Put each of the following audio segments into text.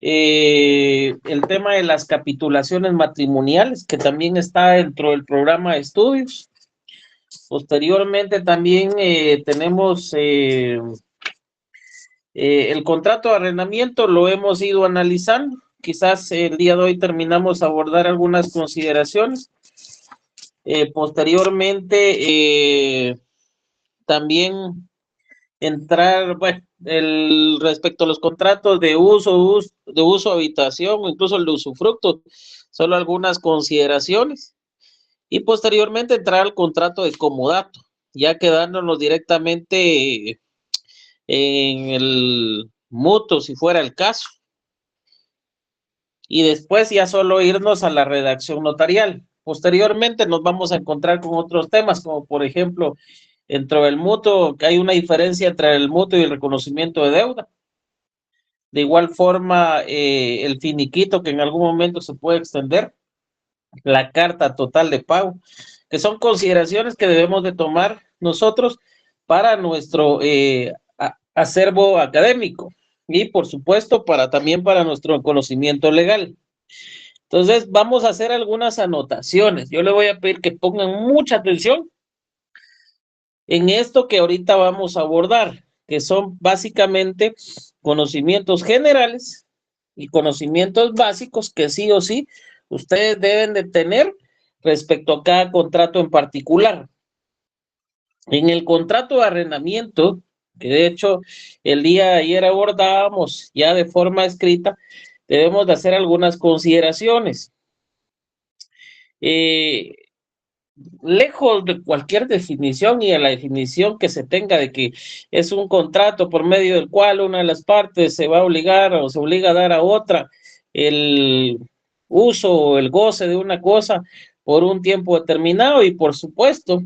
el tema de las capitulaciones matrimoniales, que también está dentro del programa de estudios. Posteriormente también tenemos el contrato de arrendamiento, lo hemos ido analizando. Quizás el día de hoy terminamos de abordar algunas consideraciones. Posteriormente, también entrar, bueno, respecto a los contratos de uso, habitación o incluso el de usufructo, solo algunas consideraciones. Y posteriormente entrar al contrato de comodato, ya quedándonos directamente en el mutuo, si fuera el caso. Y después ya solo irnos a la redacción notarial. Posteriormente nos vamos a encontrar con otros temas, como por ejemplo, dentro del mutuo, que hay una diferencia entre el mutuo y el reconocimiento de deuda. De igual forma, el finiquito que en algún momento se puede extender, la carta total de pago, que son consideraciones que debemos de tomar nosotros para nuestro acervo académico y por supuesto también para nuestro conocimiento legal. Entonces vamos a hacer algunas anotaciones. Yo le voy a pedir que pongan mucha atención en esto que ahorita vamos a abordar, que son básicamente conocimientos generales y conocimientos básicos que sí o sí ustedes deben de tener respecto a cada contrato en particular. En el contrato de arrendamiento, que de hecho el día de ayer abordábamos ya de forma escrita, debemos de hacer algunas consideraciones. Lejos de cualquier definición y a la definición que se tenga de que es un contrato por medio del cual una de las partes se va a obligar o se obliga a dar a otra el uso o el goce de una cosa por un tiempo determinado y por supuesto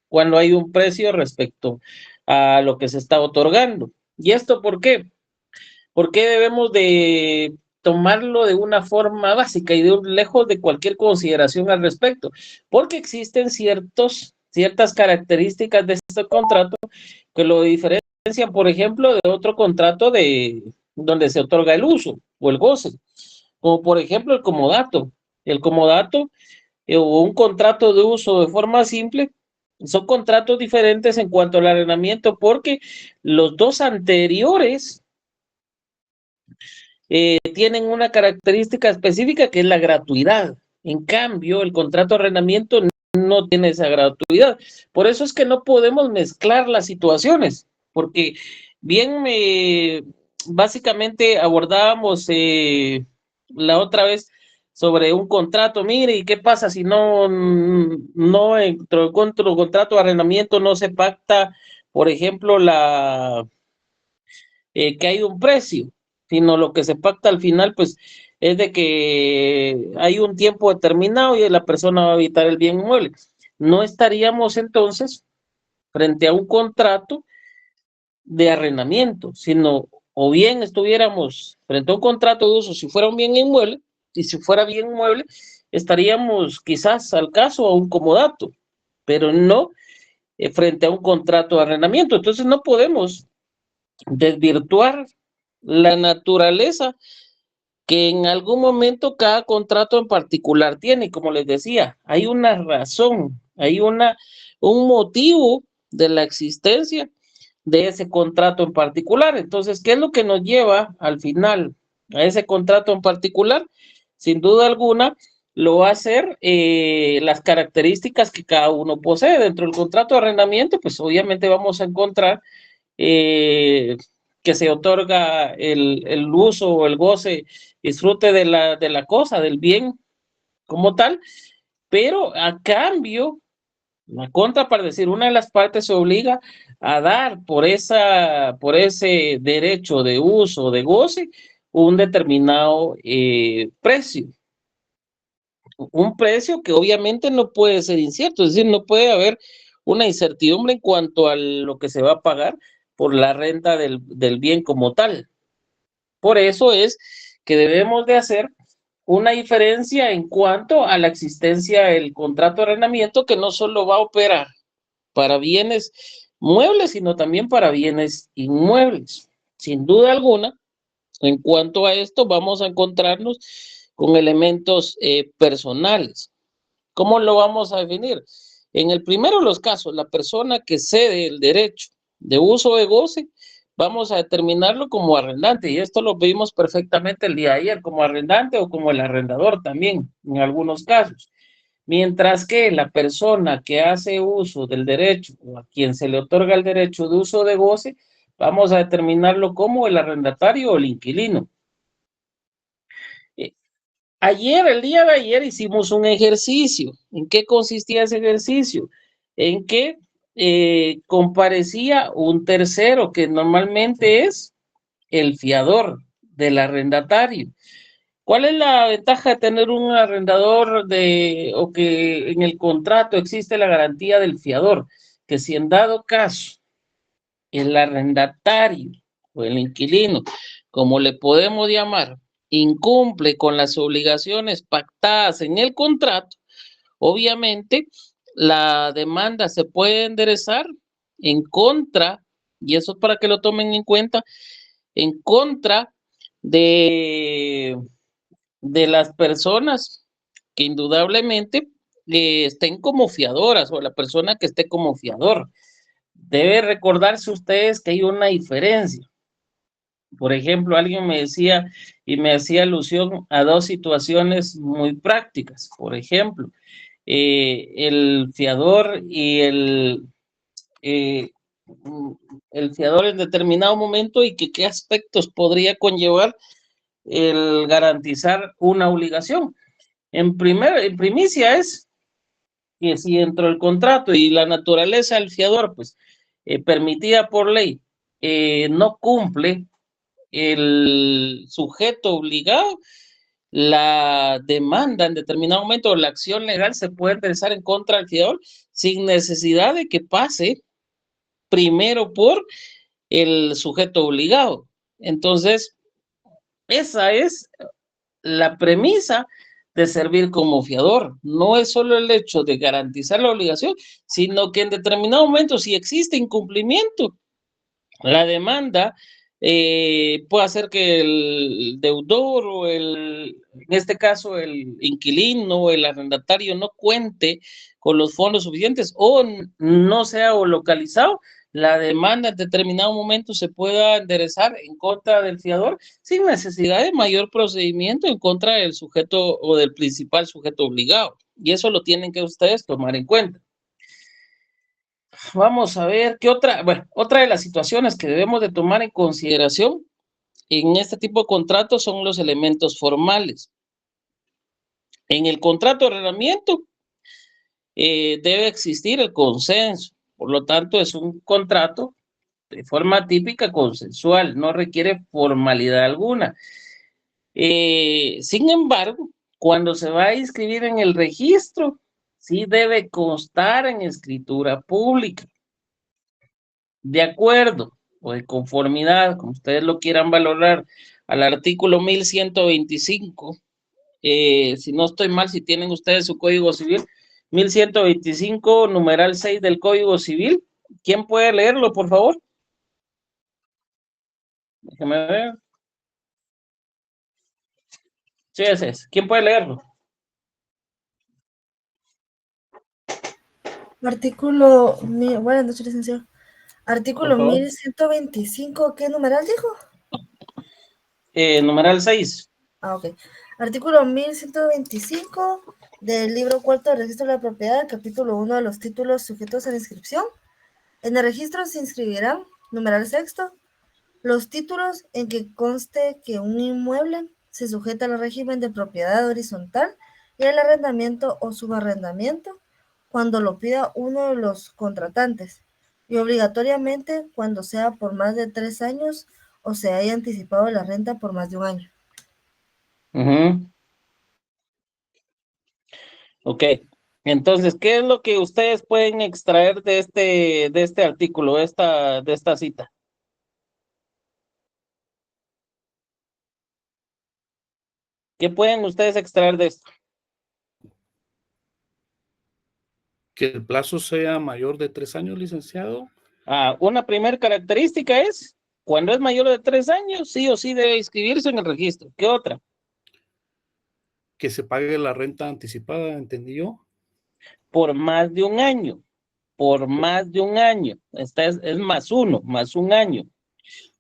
cuando hay un precio respecto a lo que se está otorgando. ¿Y esto por qué? ¿Por qué debemos de tomarlo de una forma básica y lejos de cualquier consideración al respecto? Porque existen ciertas características de este contrato que lo diferencian, por ejemplo, de otro contrato de donde se otorga el uso o el goce, como por ejemplo el comodato. El comodato o un contrato de uso de forma simple son contratos diferentes en cuanto al arrendamiento porque los dos anteriores tienen una característica específica que es la gratuidad. En cambio, el contrato de arrendamiento no tiene esa gratuidad. Por eso es que no podemos mezclar las situaciones, porque bien básicamente abordábamos la otra vez sobre un contrato, mire, ¿y qué pasa si no dentro del contrato de arrendamiento no se pacta, por ejemplo, que hay un precio, sino lo que se pacta al final, pues, es de que hay un tiempo determinado y la persona va a habitar el bien inmueble. No estaríamos entonces frente a un contrato de arrendamiento, sino o bien estuviéramos frente a un contrato de uso si fuera un bien inmueble, y si fuera bien inmueble, estaríamos quizás al caso a un comodato, pero no frente a un contrato de arrendamiento. Entonces no podemos desvirtuar la naturaleza que en algún momento cada contrato en particular tiene. Como les decía, hay una razón, un motivo de la existencia de ese contrato en particular. Entonces, ¿qué es lo que nos lleva al final a ese contrato en particular? Sin duda alguna, lo va a ser las características que cada uno posee. Dentro del contrato de arrendamiento, pues obviamente vamos a encontrar eh, que se otorga el uso o el goce, disfrute de la cosa, del bien como tal, pero a cambio, la contraparte, decir, una de las partes se obliga a dar por ese derecho de uso, de goce, un determinado precio. Un precio que obviamente no puede ser incierto, es decir, no puede haber una incertidumbre en cuanto a lo que se va a pagar por la renta del bien como tal. Por eso es que debemos de hacer una diferencia en cuanto a la existencia del contrato de arrendamiento que no solo va a operar para bienes muebles, sino también para bienes inmuebles. Sin duda alguna, En cuanto a esto, vamos a encontrarnos con elementos personales. ¿Cómo lo vamos a definir? En el primero de los casos, la persona que cede el derecho de uso o de goce, vamos a determinarlo como arrendante, y esto lo vimos perfectamente el día de ayer, como arrendante o como el arrendador también, en algunos casos. Mientras que la persona que hace uso del derecho o a quien se le otorga el derecho de uso o de goce, vamos a determinarlo como el arrendatario o el inquilino. Ayer, el día de ayer, hicimos un ejercicio. ¿En qué consistía ese ejercicio? En que comparecía un tercero, que normalmente es el fiador del arrendatario. ¿Cuál es la ventaja de tener un arrendador o que en el contrato existe la garantía del fiador? Que si en dado caso el arrendatario o el inquilino, como le podemos llamar, incumple con las obligaciones pactadas en el contrato, obviamente la demanda se puede enderezar en contra, y eso es para que lo tomen en cuenta, en contra de, de las personas que indudablemente estén como fiadoras o la persona que esté como fiador. Debe recordarse ustedes que hay una diferencia. Por ejemplo, alguien me decía y me hacía alusión a dos situaciones muy prácticas. Por ejemplo, el fiador y eh, el fiador en determinado momento y que qué aspectos podría conllevar el garantizar una obligación. En primicia es que si dentro del contrato y la naturaleza del fiador, pues permitida por ley, no cumple el sujeto obligado, la demanda en determinado momento o la acción legal se puede enderezar en contra del fiador sin necesidad de que pase primero por el sujeto obligado. Entonces, esa es la premisa de servir como fiador. No es solo el hecho de garantizar la obligación, sino que en determinado momento, si existe incumplimiento, la demanda puede hacer que el deudor o en este caso, el inquilino o el arrendatario no cuente con los fondos suficientes o no sea o localizado, la demanda en determinado momento se pueda enderezar en contra del fiador sin necesidad de mayor procedimiento en contra del sujeto o del principal sujeto obligado. Y eso lo tienen que ustedes tomar en cuenta. Vamos a ver qué otra de las situaciones que debemos de tomar en consideración en este tipo de contratos son los elementos formales. En el contrato de arrendamiento debe existir el consenso, por lo tanto es un contrato de forma típica consensual, no requiere formalidad alguna. Sin embargo, cuando se va a inscribir en el registro, sí debe constar en escritura pública. De acuerdo o de conformidad, como ustedes lo quieran valorar, al artículo 1125, si no estoy mal, si tienen ustedes su Código Civil, 1125, numeral 6 del Código Civil. ¿Quién puede leerlo, por favor? Déjeme ver. Sí, ese es. ¿Quién puede leerlo? Buenas noches, licenciado. Por Artículo favor. 1125, ¿qué numeral dijo? Numeral 6. Ok. Artículo 1125 del libro cuarto del registro de la propiedad, capítulo 1 de los títulos sujetos a la inscripción. En el registro se inscribirán, numeral sexto, los títulos en que conste que un inmueble se sujeta al régimen de propiedad horizontal y el arrendamiento o subarrendamiento cuando lo pida uno de los contratantes y obligatoriamente cuando sea por más de 3 años o se haya anticipado la renta por más de un año. Ok. Entonces, ¿qué es lo que ustedes pueden extraer de este artículo, de esta cita? ¿Qué pueden ustedes extraer de esto? Que el plazo sea mayor de 3 años, licenciado. Una primera característica es Cuando es mayor de 3 años, sí o sí debe inscribirse en el registro. ¿Qué otra? Que se pague la renta anticipada, ¿entendí yo? Por más de un año. Por más de un año. Esta es más uno, más un año.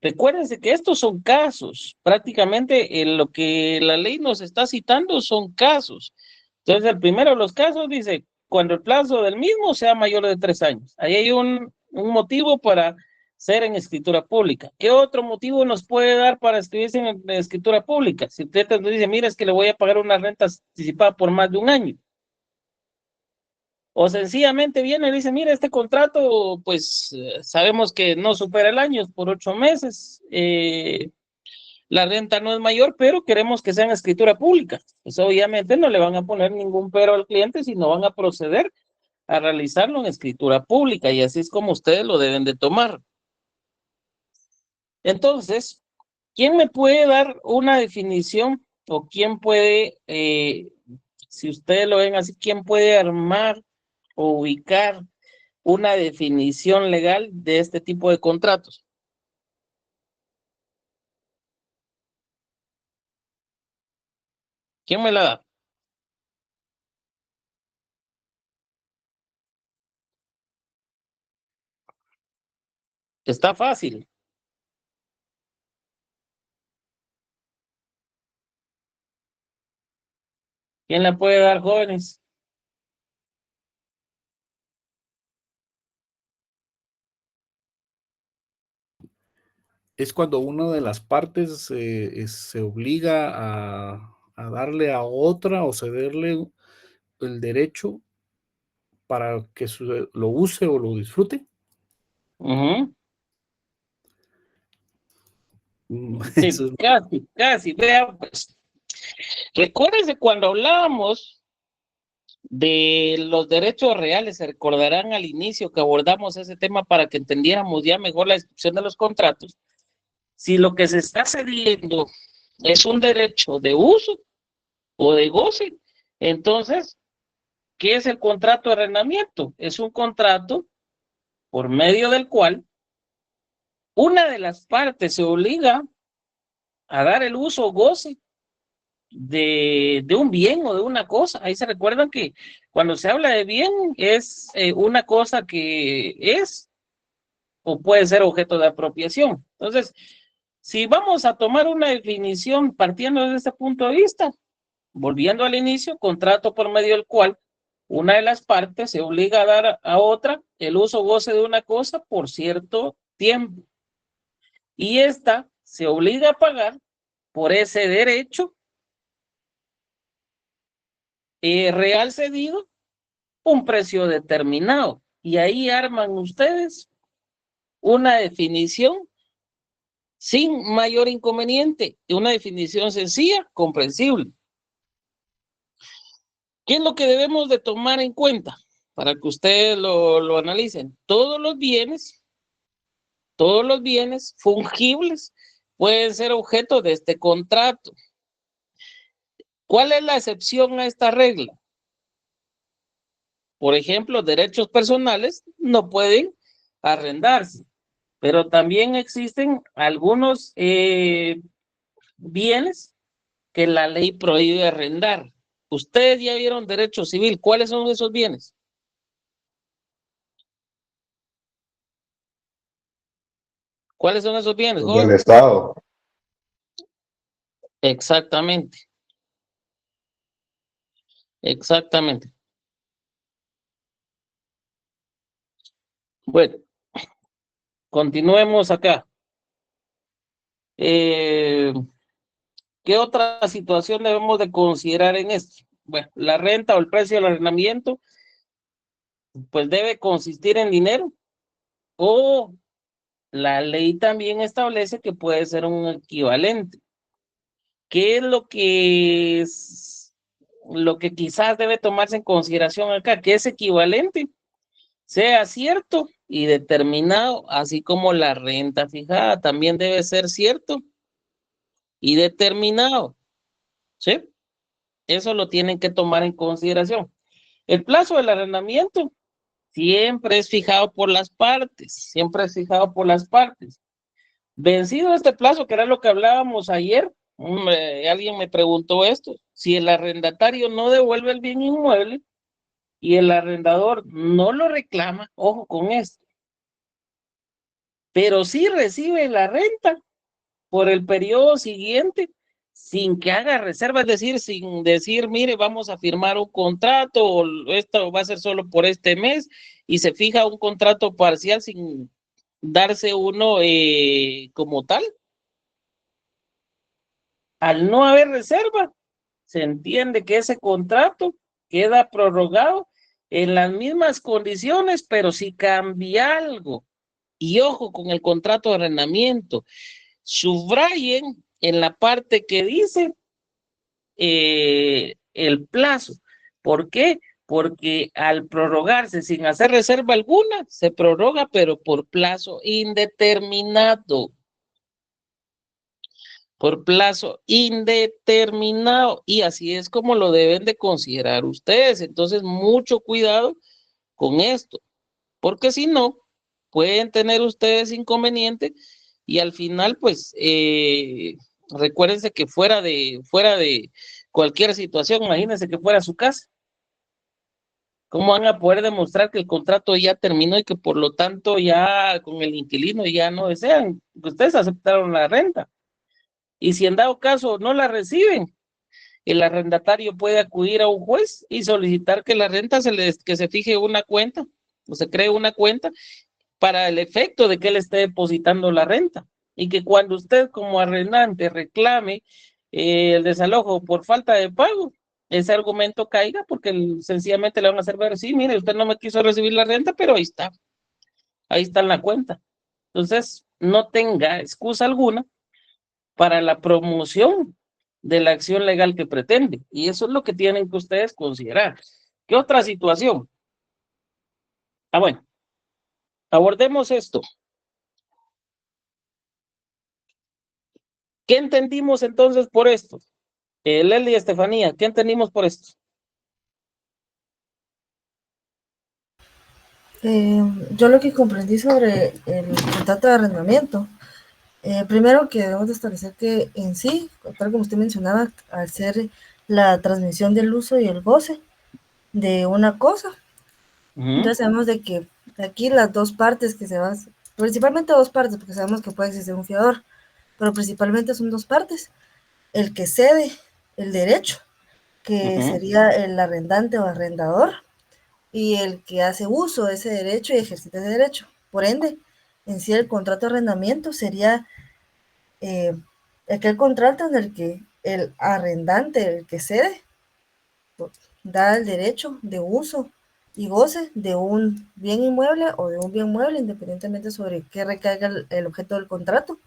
Recuérdense que estos son casos. Prácticamente lo que la ley nos está citando son casos. Entonces, el primero de los casos dice, cuando el plazo del mismo sea mayor de 3 años. Ahí hay un motivo para ser en escritura pública. ¿Qué otro motivo nos puede dar para escribirse en escritura pública? Si usted te dice, mira, es que le voy a pagar una renta anticipada por más de un año. O sencillamente viene y dice, mira, este contrato, pues sabemos que no supera el año, es por 8 meses. La renta no es mayor, pero queremos que sea en escritura pública. Pues obviamente no le van a poner ningún pero al cliente, sino van a proceder a realizarlo en escritura pública, y así es como ustedes lo deben de tomar. Entonces, ¿quién me puede dar una definición o quién puede, si ustedes lo ven así, quién puede armar o ubicar una definición legal de este tipo de contratos? ¿Quién me la da? Está fácil. ¿Quién la puede dar, jóvenes? Es cuando una de las partes se obliga a darle a otra o cederle el derecho para que lo use o lo disfrute. Uh-huh. Sí, Eso es... casi. Vean, pues, recuérdense cuando hablábamos de los derechos reales, se recordarán al inicio que abordamos ese tema para que entendiéramos ya mejor la descripción de los contratos. Si lo que se está cediendo es un derecho de uso o de goce, entonces, ¿qué es el contrato de arrendamiento? Es un contrato por medio del cual una de las partes se obliga a dar el uso o goce de un bien o de una cosa. Ahí se recuerdan que cuando se habla de bien es una cosa que es o puede ser objeto de apropiación. Entonces, si vamos a tomar una definición partiendo de este punto de vista, volviendo al inicio, contrato por medio del cual una de las partes se obliga a dar a otra el uso o goce de una cosa por cierto tiempo. Y esta se obliga a pagar por ese derecho real cedido un precio determinado. Y ahí arman ustedes una definición sin mayor inconveniente, una definición sencilla, comprensible. ¿Qué es lo que debemos de tomar en cuenta para que ustedes lo analicen? Todos los bienes fungibles pueden ser objeto de este contrato. ¿Cuál es la excepción a esta regla? Por ejemplo, derechos personales no pueden arrendarse, pero también existen algunos bienes que la ley prohíbe arrendar. Ustedes ya vieron derecho civil. ¿Cuáles son esos bienes? ¿Cuáles son esos bienes, Del joven? Estado. Exactamente. Bueno, continuemos acá. ¿Qué otra situación debemos de considerar en esto? Bueno, la renta o el precio del arrendamiento, pues debe consistir en dinero, o la ley también establece que puede ser un equivalente. ¿Qué es lo que quizás debe tomarse en consideración acá? Que es equivalente, sea cierto y determinado, así como la renta fijada también debe ser cierto y determinado, ¿sí? Eso lo tienen que tomar en consideración. El plazo del arrendamiento siempre es fijado por las partes, Vencido este plazo, que era lo que hablábamos ayer, alguien me preguntó esto, si el arrendatario no devuelve el bien inmueble y el arrendador no lo reclama, ojo con esto, pero sí recibe la renta por el periodo siguiente sin que haga reserva, es decir, sin decir, mire, vamos a firmar un contrato o esto va a ser solo por este mes y se fija un contrato parcial sin darse uno como tal. Al no haber reserva, se entiende que ese contrato queda prorrogado en las mismas condiciones, pero si cambia algo. Y ojo con el contrato de arrendamiento, subrayen en la parte que dice el plazo. ¿Por qué? Porque al prorrogarse sin hacer reserva alguna, se prorroga, pero por plazo indeterminado. Por plazo indeterminado, y así es como lo deben de considerar ustedes. Entonces, mucho cuidado con esto, porque si no, pueden tener ustedes inconveniente y al final, pues, recuérdense que fuera de cualquier situación, imagínense que fuera su casa. ¿Cómo van a poder demostrar que el contrato ya terminó y que por lo tanto ya con el inquilino ya no desean? Ustedes aceptaron la renta. Y si en dado caso no la reciben, el arrendatario puede acudir a un juez y solicitar que la renta que se fije una cuenta o se cree una cuenta para el efecto de que él esté depositando la renta y que cuando usted como arrendante reclame el desalojo por falta de pago, ese argumento caiga porque sencillamente le van a hacer ver, sí, mire, usted no me quiso recibir la renta, pero ahí está en la cuenta. Entonces, no tenga excusa alguna para la promoción de la acción legal que pretende. Y eso es lo que tienen que ustedes considerar. ¿Qué otra situación? Bueno, abordemos esto. ¿Qué entendimos entonces por esto? Leli y Estefanía, ¿qué entendimos por esto? Yo lo que comprendí sobre el contrato de arrendamiento, primero que debemos de establecer que en sí, tal como usted mencionaba, al ser la transmisión del uso y el goce de una cosa, entonces sabemos de que aquí las dos partes que se van, principalmente dos partes, porque sabemos que puede existir un fiador, pero principalmente son dos partes, el que cede el derecho, que sería el arrendante o arrendador, y el que hace uso de ese derecho y ejercita ese derecho. Por ende, en sí el contrato de arrendamiento sería aquel contrato en el que el arrendante, el que cede, da el derecho de uso y goce de un bien inmueble o de un bien mueble, independientemente sobre qué recaiga el objeto del contrato,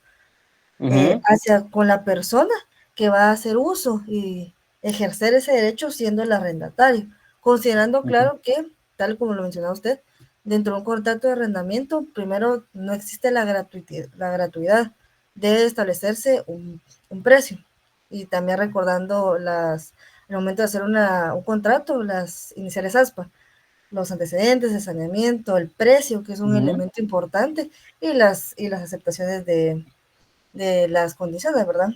hacia con la persona que va a hacer uso y ejercer ese derecho siendo el arrendatario, considerando claro que, tal como lo mencionaba usted, dentro de un contrato de arrendamiento, primero no existe la gratuidad, debe establecerse un precio, y también recordando el momento de hacer un contrato, las iniciales ASPA, los antecedentes, el saneamiento, el precio, que es un elemento importante, y las aceptaciones de las condiciones, ¿verdad?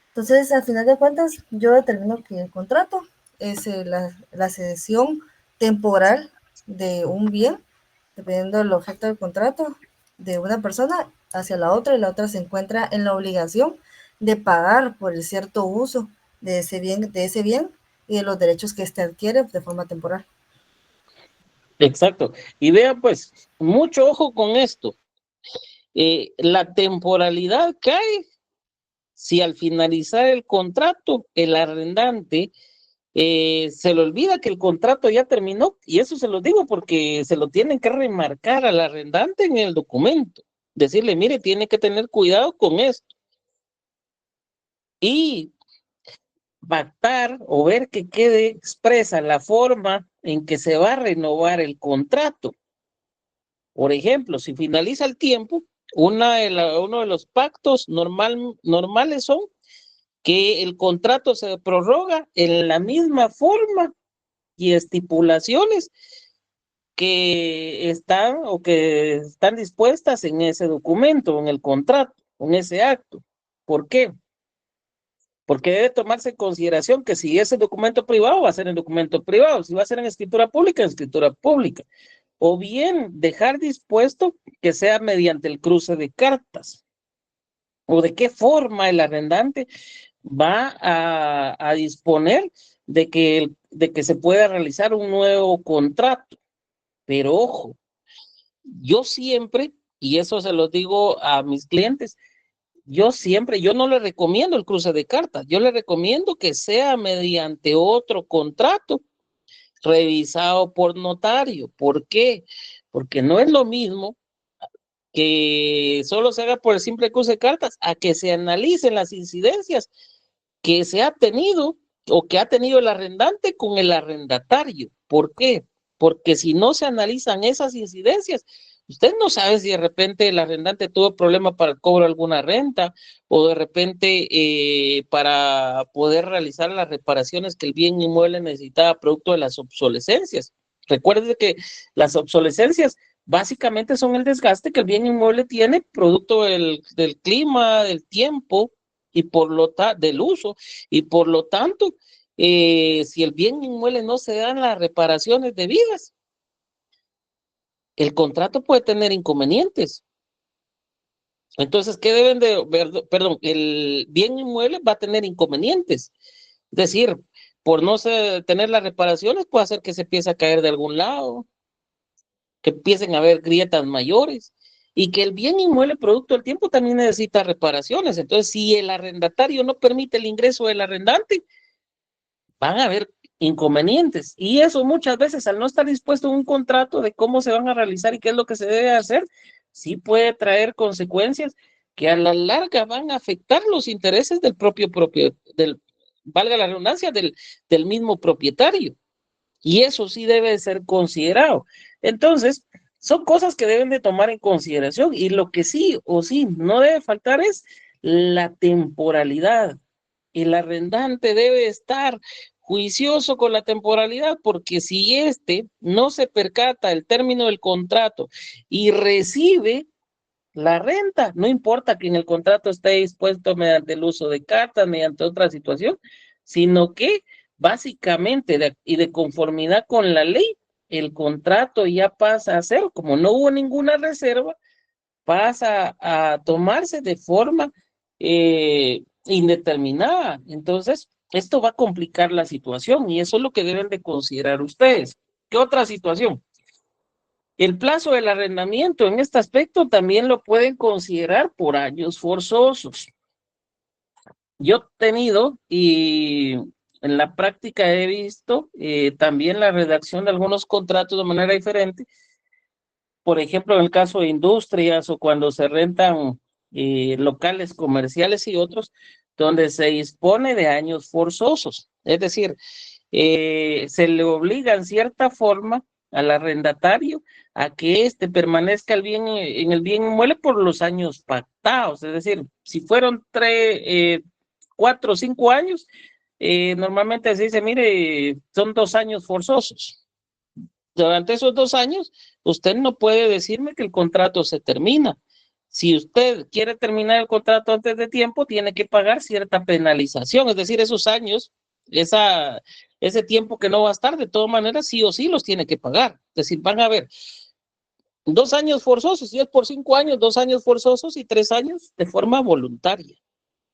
Entonces, al final de cuentas, yo determino que el contrato es la cesión temporal de un bien, dependiendo del objeto del contrato, de una persona hacia la otra, y la otra se encuentra en la obligación de pagar por el cierto uso de ese bien y de los derechos que éste adquiere de forma temporal. Exacto. Y vean, pues, mucho ojo con esto. La temporalidad cae si al finalizar el contrato el arrendante se le olvida que el contrato ya terminó, y eso se lo digo porque se lo tienen que remarcar al arrendante en el documento, decirle, mire, tiene que tener cuidado con esto y pactar o ver que quede expresa la forma en que se va a renovar el contrato. Por ejemplo, si finaliza el tiempo, uno de los pactos normales son que el contrato se prorroga en la misma forma y estipulaciones que están dispuestas en ese documento, en el contrato. con ese acto. ¿Por qué? Porque debe tomarse en consideración que si es el documento privado, va a ser en documento privado, si va a ser en escritura pública, en escritura pública. O bien dejar dispuesto que sea mediante el cruce de cartas. O de qué forma el arrendante va a disponer de que se pueda realizar un nuevo contrato. Pero ojo, yo siempre, y eso se lo digo a mis clientes, yo no le recomiendo el cruce de cartas, yo le recomiendo que sea mediante otro contrato revisado por notario. ¿Por qué? Porque no es lo mismo que solo se haga por el simple cruce de cartas a que se analicen las incidencias que se ha tenido o que ha tenido el arrendante con el arrendatario. ¿Por qué? Porque si no se analizan esas incidencias, usted no sabe si de repente el arrendante tuvo problema para el cobro de alguna renta o de repente para poder realizar las reparaciones que el bien inmueble necesitaba producto de las obsolescencias. Recuerde que las obsolescencias básicamente son el desgaste que el bien inmueble tiene producto del clima, del tiempo y del uso, y por lo tanto, si el bien inmueble no se dan las reparaciones debidas, el contrato puede tener inconvenientes. Entonces, ¿qué deben de ver? Perdón, el bien inmueble va a tener inconvenientes. Es decir, por no tener las reparaciones, puede hacer que se empiece a caer de algún lado, que empiecen a haber grietas mayores, y que el bien inmueble producto del tiempo también necesita reparaciones. Entonces, si el arrendatario no permite el ingreso del arrendante, van a haber inconvenientes. Y eso muchas veces, al no estar dispuesto a un contrato de cómo se van a realizar y qué es lo que se debe hacer, sí puede traer consecuencias que a la larga van a afectar los intereses del valga la redundancia, del mismo propietario. Y eso sí debe ser considerado. Entonces, son cosas que deben de tomar en consideración, y lo que sí o sí no debe faltar es la temporalidad. El arrendante debe estar juicioso con la temporalidad, porque si éste no se percata del término del contrato y recibe la renta, no importa que en el contrato esté dispuesto mediante el uso de cartas, mediante otra situación, sino que básicamente y de conformidad con la ley, el contrato ya pasa a ser, como no hubo ninguna reserva, pasa a tomarse de forma indeterminada. Entonces, esto va a complicar la situación, y eso es lo que deben de considerar ustedes. ¿Qué otra situación? El plazo del arrendamiento en este aspecto también lo pueden considerar por años forzosos. Yo he tenido y en la práctica he visto también la redacción de algunos contratos de manera diferente. Por ejemplo, en el caso de industrias o cuando se rentan locales comerciales y otros, donde se dispone de años forzosos. Es decir, se le obliga en cierta forma al arrendatario a que éste permanezca en el bien inmueble por los años pactados. Es decir, si fueron 4 o 5 años, normalmente se dice, mire, son 2 años forzosos. Durante esos 2 años, usted no puede decirme que el contrato se termina. Si usted quiere terminar el contrato antes de tiempo, tiene que pagar cierta penalización, es decir, esos años, ese tiempo que no va a estar, de todas maneras, sí o sí los tiene que pagar. Es decir, van a haber 2 años forzosos, si es por 5 años, 2 años forzosos y 3 años de forma voluntaria,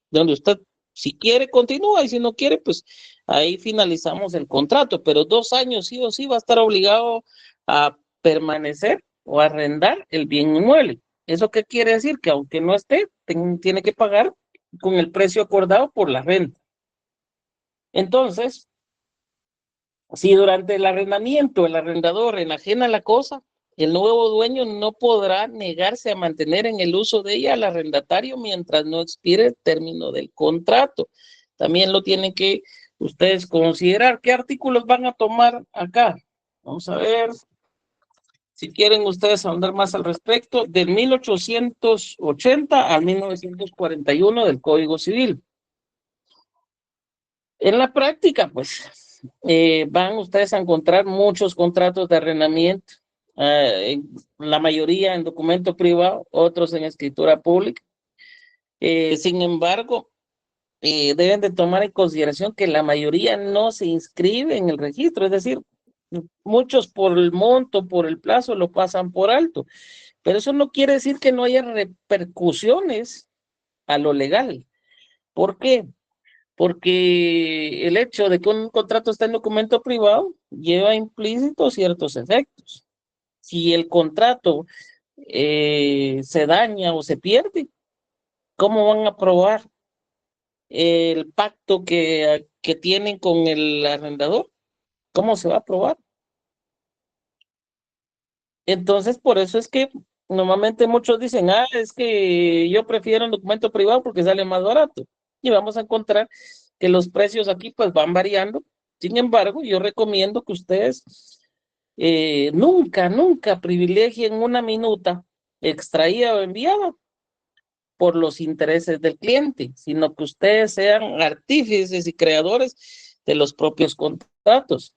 donde usted, si quiere, continúa, y si no quiere, pues ahí finalizamos el contrato, pero 2 años sí o sí va a estar obligado a permanecer o arrendar el bien inmueble. ¿Eso qué quiere decir? Que aunque no esté, tiene que pagar con el precio acordado por la renta. Entonces, si durante el arrendamiento el arrendador enajena la cosa, el nuevo dueño no podrá negarse a mantener en el uso de ella al arrendatario mientras no expire el término del contrato. También lo tienen que ustedes considerar. ¿Qué artículos van a tomar acá? Vamos a ver. Si quieren ustedes ahondar más al respecto, del 1880 al 1941 del Código Civil. En la práctica, pues, van ustedes a encontrar muchos contratos de arrendamiento, la mayoría en documento privado, otros en escritura pública. Sin embargo, deben de tomar en consideración que la mayoría no se inscribe en el registro, es decir, muchos por el monto, por el plazo, lo pasan por alto, pero eso no quiere decir que no haya repercusiones a lo legal. ¿Por qué? Porque el hecho de que un contrato está en documento privado lleva implícito ciertos efectos. Si el contrato se daña o se pierde, ¿cómo van a probar el pacto que tienen con el arrendador? ¿Cómo se va a probar? Entonces, por eso es que normalmente muchos dicen, es que yo prefiero un documento privado porque sale más barato. Y vamos a encontrar que los precios aquí pues van variando. Sin embargo, yo recomiendo que ustedes nunca privilegien una minuta extraída o enviada por los intereses del cliente, sino que ustedes sean artífices y creadores de los propios contratos.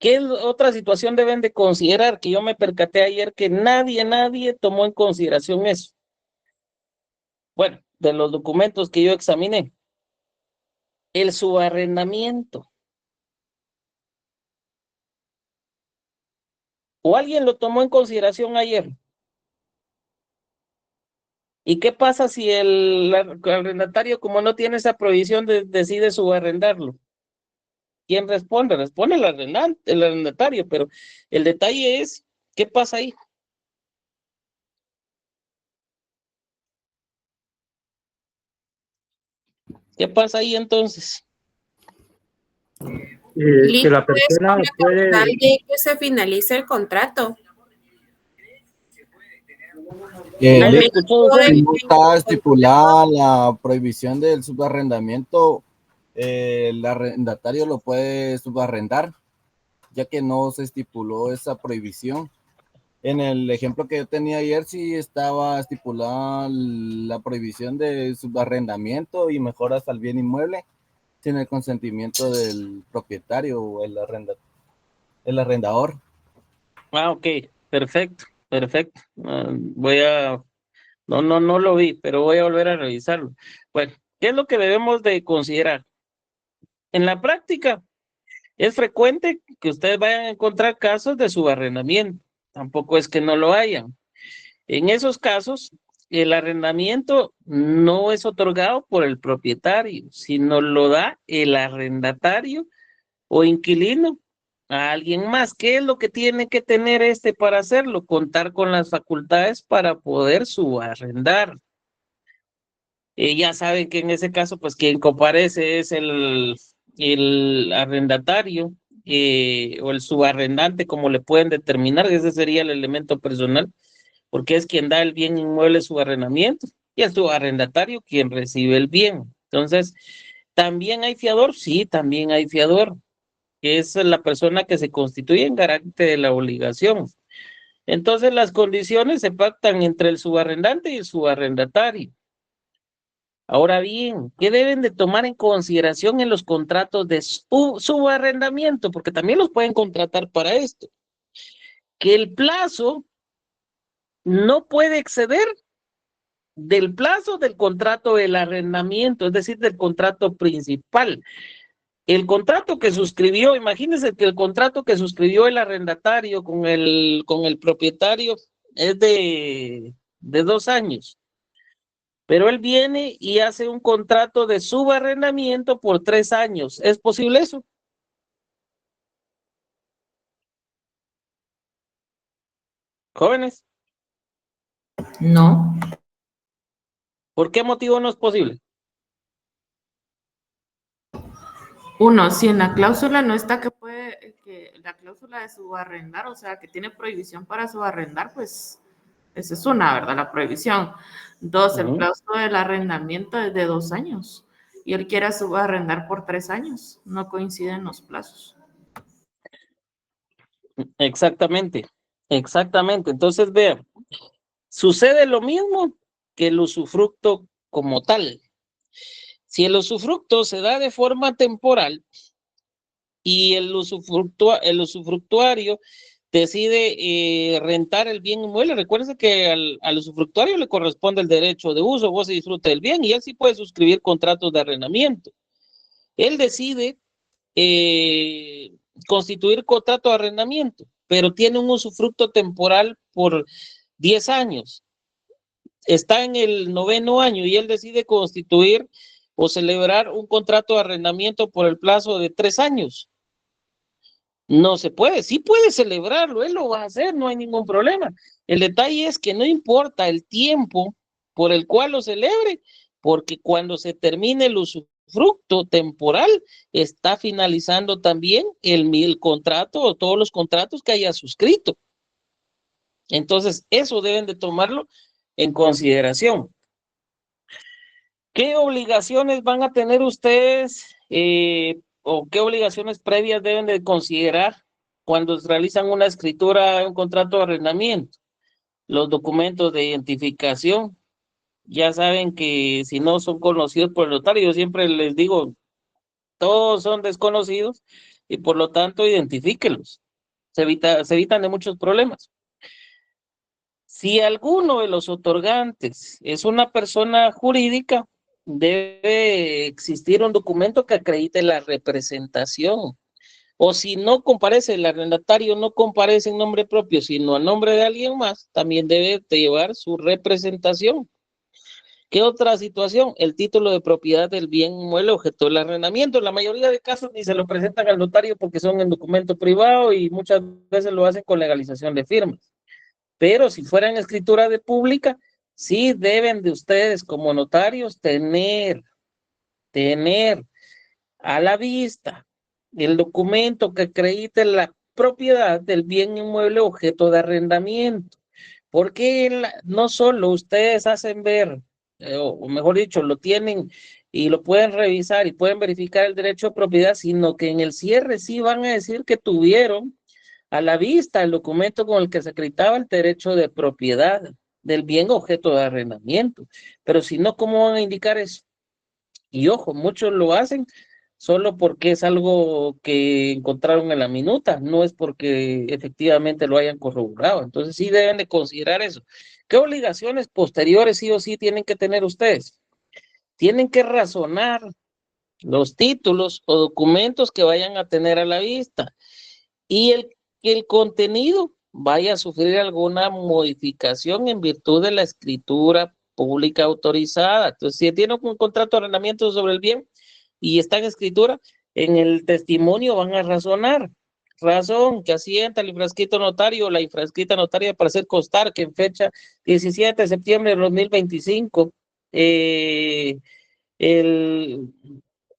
¿Qué otra situación deben de considerar? Que yo me percaté ayer que nadie tomó en consideración eso. Bueno, de los documentos que yo examiné, el subarrendamiento. ¿O alguien lo tomó en consideración ayer? ¿Y qué pasa si el arrendatario, como no tiene esa prohibición, decide subarrendarlo? ¿Quién responde? Responde el arrendatario, pero el detalle es, ¿qué pasa ahí? ¿Qué pasa ahí entonces? Que la Listo, es persona con tal puede, de que se finalice el contrato. ¿No me Al escuchó minuto usted? de Si no que está estipulada la prohibición del subarrendamiento, el arrendatario lo puede subarrendar, ya que no se estipuló esa prohibición. En el ejemplo que yo tenía ayer, sí estaba estipulada la prohibición de subarrendamiento y mejoras al bien inmueble sin el consentimiento del propietario o el arrendador. Ok, perfecto. No lo vi, pero voy a volver a revisarlo. Bueno, ¿qué es lo que debemos de considerar? En la práctica, es frecuente que ustedes vayan a encontrar casos de subarrendamiento. Tampoco es que no lo hayan. En esos casos, el arrendamiento no es otorgado por el propietario, sino lo da el arrendatario o inquilino a alguien más. ¿Qué es lo que tiene que tener para hacerlo? Contar con las facultades para poder subarrendar. Ya saben que en ese caso, pues quien comparece es el arrendatario o el subarrendante, como le pueden determinar, ese sería el elemento personal, porque es quien da el bien inmueble subarrendamiento y el subarrendatario quien recibe el bien. Entonces, ¿también hay fiador? Sí, también hay fiador, que es la persona que se constituye en garante de la obligación. Entonces, las condiciones se pactan entre el subarrendante y el subarrendatario. Ahora bien, ¿qué deben de tomar en consideración en los contratos de subarrendamiento? Porque también los pueden contratar para esto. Que el plazo no puede exceder del plazo del contrato del arrendamiento, es decir, del contrato principal. El contrato que suscribió, imagínense que el contrato que suscribió el arrendatario con el propietario es de 2 años. Pero él viene y hace un contrato de subarrendamiento por 3 años. ¿Es posible eso? Jóvenes, no. ¿por qué motivo no es posible? Uno, si en la cláusula no está que la cláusula de subarrendar, o sea, que tiene prohibición para subarrendar, pues esa es una, ¿verdad? La prohibición. Dos, el plazo del arrendamiento es de 2 años y él quiere subarrendar por 3 años. No coinciden los plazos. Exactamente. Entonces, vean, sucede lo mismo que el usufructo como tal. Si el usufructo se da de forma temporal y el usufructuario decide rentar el bien inmueble, recuerde que al usufructuario le corresponde el derecho de uso, vos se disfruta del bien y él sí puede suscribir contratos de arrendamiento. Él decide constituir contrato de arrendamiento, pero tiene un usufructo temporal por 10 años. Está en el 9º año y él decide constituir o celebrar un contrato de arrendamiento por el plazo de 3 años. No se puede, sí puede celebrarlo, él lo va a hacer, no hay ningún problema. El detalle es que no importa el tiempo por el cual lo celebre, porque cuando se termine el usufructo temporal, está finalizando también el contrato o todos los contratos que haya suscrito. Entonces, eso deben de tomarlo en consideración. ¿Qué obligaciones van a tener ustedes o qué obligaciones previas deben de considerar cuando realizan una escritura, un contrato de arrendamiento? Los documentos de identificación. Ya saben que si no son conocidos por el notario, yo siempre les digo, todos son desconocidos y por lo tanto identifíquelos. Se evitan de muchos problemas. Si alguno de los otorgantes es una persona jurídica, debe existir un documento que acredite la representación. O si no comparece, el arrendatario no comparece en nombre propio, sino a nombre de alguien más, también debe de llevar su representación. ¿Qué otra situación? El título de propiedad del bien inmueble objeto del arrendamiento. En la mayoría de casos ni se lo presentan al notario porque son en documento privado y muchas veces lo hacen con legalización de firmas. Pero si fuera en escritura de pública, sí deben de ustedes como notarios tener a la vista el documento que acredite la propiedad del bien inmueble objeto de arrendamiento. Porque no solo ustedes hacen ver, o mejor dicho, lo tienen y lo pueden revisar y pueden verificar el derecho de propiedad, sino que en el cierre sí van a decir que tuvieron a la vista el documento con el que se acreditaba el derecho de propiedad del bien objeto de arrendamiento. Pero si no, ¿cómo van a indicar eso? Y ojo, muchos lo hacen solo porque es algo que encontraron en la minuta, no es porque efectivamente lo hayan corroborado. Entonces sí deben de considerar eso. ¿Qué obligaciones posteriores sí o sí tienen que tener ustedes? Tienen que razonar los títulos o documentos que vayan a tener a la vista y el contenido vaya a sufrir alguna modificación en virtud de la escritura pública autorizada. Entonces, si tiene un contrato de arrendamiento sobre el bien y está en escritura, en el testimonio van a razonar. Razón que asienta el infrascrito notario o la infrascrita notaria para hacer constar que en fecha 17 de septiembre de 2025 el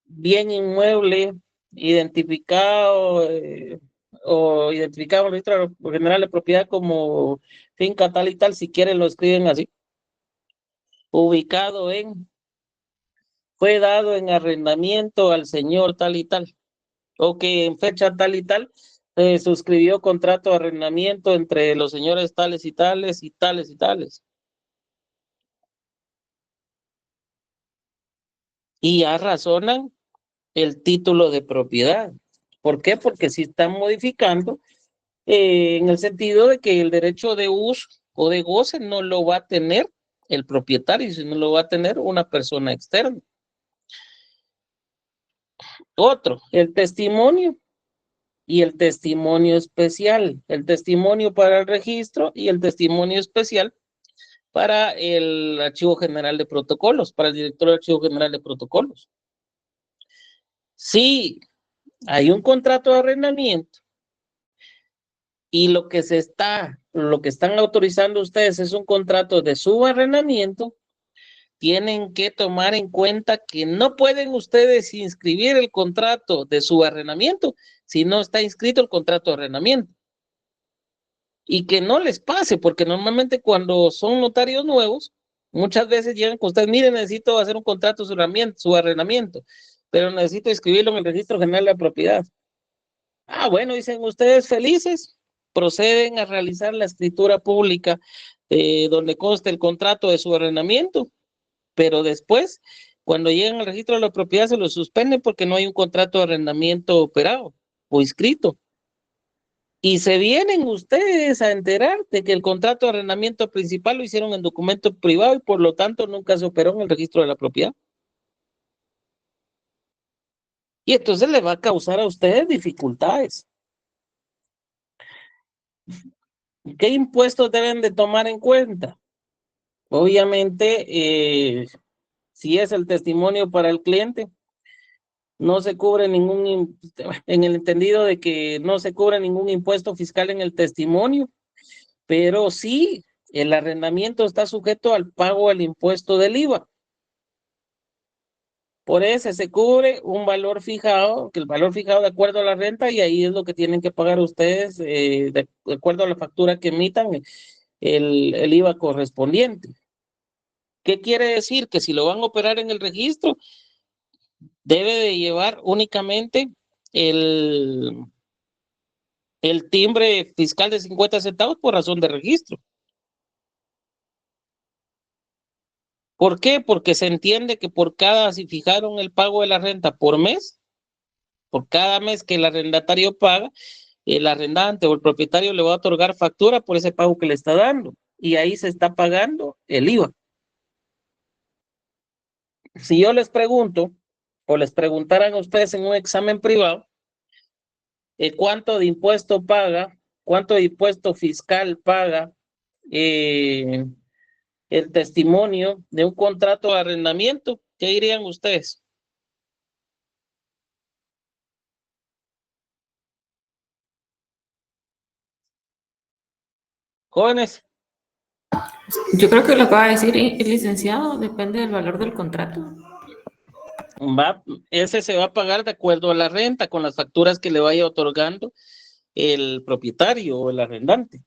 bien inmueble identificado o identificado en el registro general de propiedad como finca tal y tal, si quieren lo escriben así, ubicado fue dado en arrendamiento al señor tal y tal, o que en fecha tal y tal suscribió contrato de arrendamiento entre los señores tales y tales y tales y tales. Y ya razonan el título de propiedad. ¿Por qué? Porque si están modificando en el sentido de que el derecho de uso o de goce no lo va a tener el propietario, sino lo va a tener una persona externa. Otro, el testimonio y el testimonio especial. El testimonio para el registro y el testimonio especial para el Archivo General de Protocolos, para el director del Archivo General de Protocolos. Sí, hay un contrato de arrendamiento y lo que están autorizando ustedes es un contrato de subarrendamiento, tienen que tomar en cuenta que no pueden ustedes inscribir el contrato de subarrendamiento si no está inscrito el contrato de arrendamiento. Y que no les pase, porque normalmente cuando son notarios nuevos, muchas veces llegan con ustedes, miren, necesito hacer un contrato de subarrendamiento, pero necesito inscribirlo en el Registro General de la Propiedad. Ah, bueno, dicen ustedes felices, proceden a realizar la escritura pública donde conste el contrato de subarrendamiento, pero después, cuando llegan al registro de la propiedad, se lo suspenden porque no hay un contrato de arrendamiento operado o inscrito. Y se vienen ustedes a enterar de que el contrato de arrendamiento principal lo hicieron en documento privado y por lo tanto nunca se operó en el registro de la propiedad. Y entonces le va a causar a ustedes dificultades. ¿Qué impuestos deben de tomar en cuenta? Obviamente, si es el testimonio para el cliente, no se cubre ningún, en el entendido de que no se cubre ningún impuesto fiscal en el testimonio, pero sí, el arrendamiento está sujeto al pago del impuesto del IVA. Por ese se cubre un valor fijado, que el valor fijado de acuerdo a la renta, y ahí es lo que tienen que pagar ustedes de acuerdo a la factura que emitan el IVA correspondiente. ¿Qué quiere decir? Que si lo van a operar en el registro, debe de llevar únicamente el timbre fiscal de 50 centavos por razón de registro. ¿Por qué? Porque se entiende que si fijaron el pago de la renta por mes, por cada mes que el arrendatario paga, el arrendante o el propietario le va a otorgar factura por ese pago que le está dando. Y ahí se está pagando el IVA. Si yo les pregunto, o les preguntaran a ustedes en un examen privado, ¿cuánto de impuesto paga? ¿Cuánto de impuesto fiscal paga el testimonio de un contrato de arrendamiento? ¿Qué dirían ustedes? Jóvenes, Yo creo que lo acaba de decir el licenciado, depende del valor del contrato. ese se va a pagar de acuerdo a la renta, con las facturas que le vaya otorgando el propietario o el arrendante.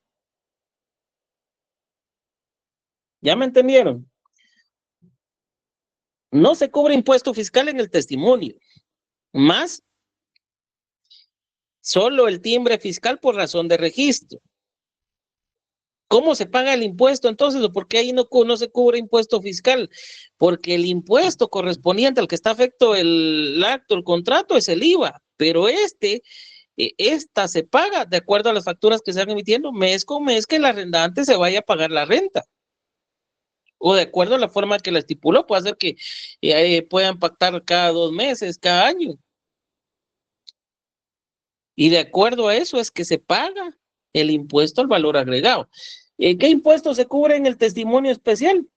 ¿Ya me entendieron? No se cubre impuesto fiscal en el testimonio, más solo el timbre fiscal por razón de registro. ¿Cómo se paga el impuesto entonces? ¿O por qué ahí no se cubre impuesto fiscal? Porque el impuesto correspondiente al que está afecto el acto, el contrato, es el IVA, pero esta se paga de acuerdo a las facturas que se van emitiendo mes con mes que el arrendante se vaya a pagar la renta. O de acuerdo a la forma que la estipuló, puede ser que puedan pactar cada 2 meses, cada año. Y de acuerdo a eso es que se paga el impuesto al valor agregado. ¿Qué impuesto se cubre en el testimonio especial?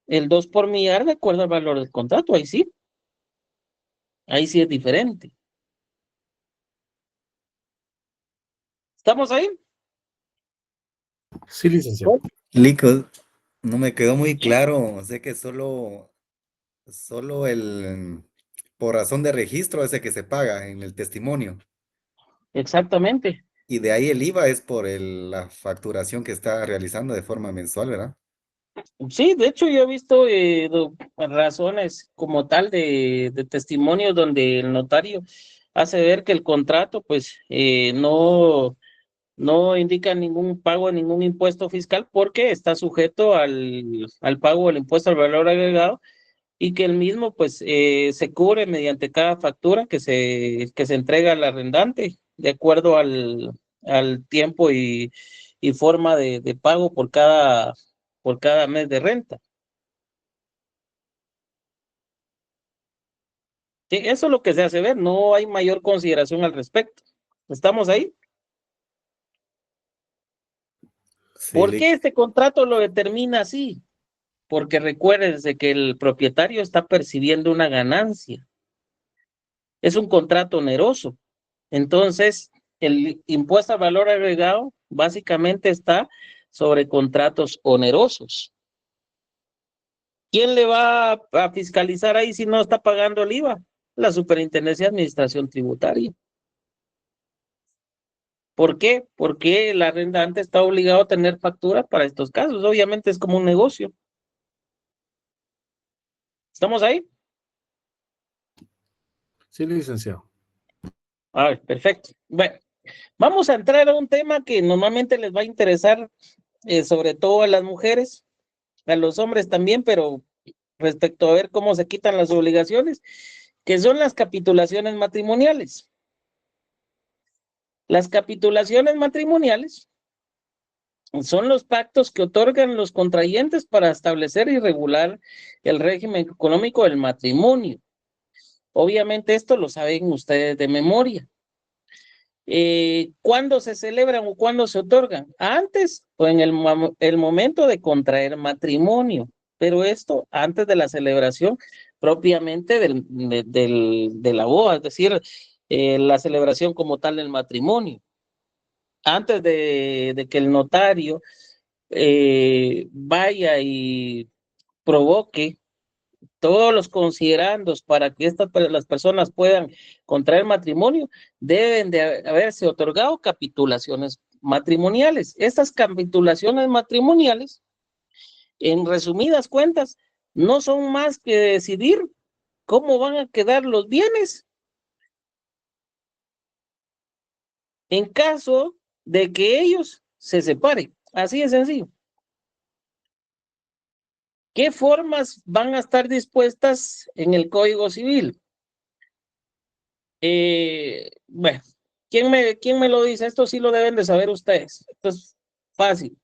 El 2 por millar de acuerdo al valor del contrato, ahí sí. Ahí sí es diferente. ¿Estamos ahí? Sí, licenciado. Lico, no me quedó muy claro. Sé que solo por razón de registro ese que se paga en el testimonio. Exactamente. Y de ahí el IVA es por la facturación que está realizando de forma mensual, ¿verdad? Sí, de hecho yo he visto razones como tal de testimonios donde el notario hace ver que el contrato pues no indica ningún pago de ningún impuesto fiscal porque está sujeto al pago del impuesto al valor agregado y que el mismo pues se cubre mediante cada factura que se entrega al arrendante de acuerdo al tiempo y forma de pago por cada mes de renta. Sí, eso es lo que se hace ver, no hay mayor consideración al respecto. ¿Estamos ahí? Sí, ¿Por qué este contrato lo determina así? Porque recuérdense que el propietario está percibiendo una ganancia. Es un contrato oneroso. Entonces, el impuesto al valor agregado básicamente está sobre contratos onerosos. ¿Quién le va a fiscalizar ahí si no está pagando el IVA? La Superintendencia de Administración Tributaria. ¿Por qué? Porque el arrendante está obligado a tener factura para estos casos. Obviamente es como un negocio. ¿Estamos ahí? Sí, licenciado. A ver, perfecto. Bueno, vamos a entrar a un tema que normalmente les va a interesar, sobre todo a las mujeres, a los hombres también, pero respecto a ver cómo se quitan las obligaciones, que son las capitulaciones matrimoniales. Las capitulaciones matrimoniales son los pactos que otorgan los contrayentes para establecer y regular el régimen económico del matrimonio. Obviamente esto lo saben ustedes de memoria. ¿Cuándo se celebran o cuándo se otorgan? Antes o en el momento de contraer matrimonio, pero esto antes de la celebración propiamente de la boda, es decir, la celebración como tal del matrimonio. Antes de que el notario vaya y provoque todos los considerandos para que las personas puedan contraer matrimonio, deben de haberse otorgado capitulaciones matrimoniales. Estas capitulaciones matrimoniales, en resumidas cuentas, no son más que decidir cómo van a quedar los bienes en caso de que ellos se separen. Así de sencillo. ¿Qué formas van a estar dispuestas en el Código Civil? Bueno, ¿quién me lo dice? Esto sí lo deben de saber ustedes. Esto es fácil.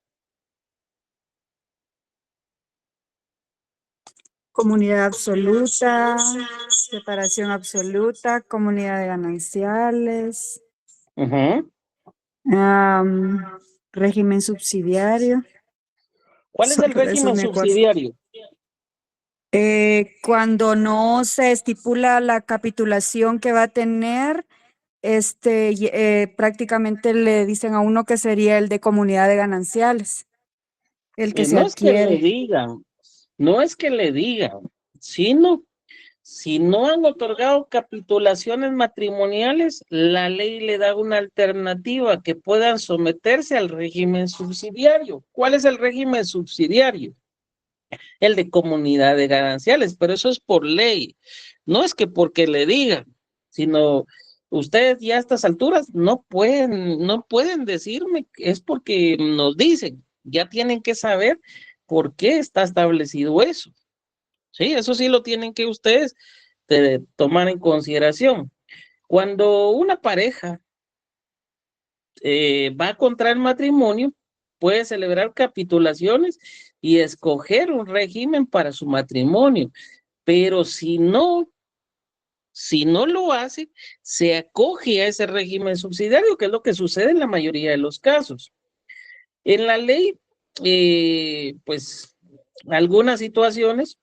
Comunidad absoluta, separación absoluta, comunidad de gananciales, régimen subsidiario. ¿Cuál es el régimen subsidiario? Cuando no se estipula la capitulación que va a tener, prácticamente le dicen a uno que sería el de comunidad de gananciales, el que se No es que le adquiere. digan, no es que le digan, sino si no han otorgado capitulaciones matrimoniales, la ley le da una alternativa que puedan someterse al régimen subsidiario. ¿Cuál es el régimen subsidiario? El de comunidad de gananciales, pero eso es por ley. No es que porque le digan, sino ustedes ya a estas alturas no pueden decirme, es porque nos dicen, ya tienen que saber por qué está establecido eso. Sí, eso sí lo tienen que ustedes tomar en consideración. Cuando una pareja va a contraer matrimonio, puede celebrar capitulaciones y escoger un régimen para su matrimonio, pero si no lo hace, se acoge a ese régimen subsidiario, que es lo que sucede en la mayoría de los casos. En la ley, pues algunas situaciones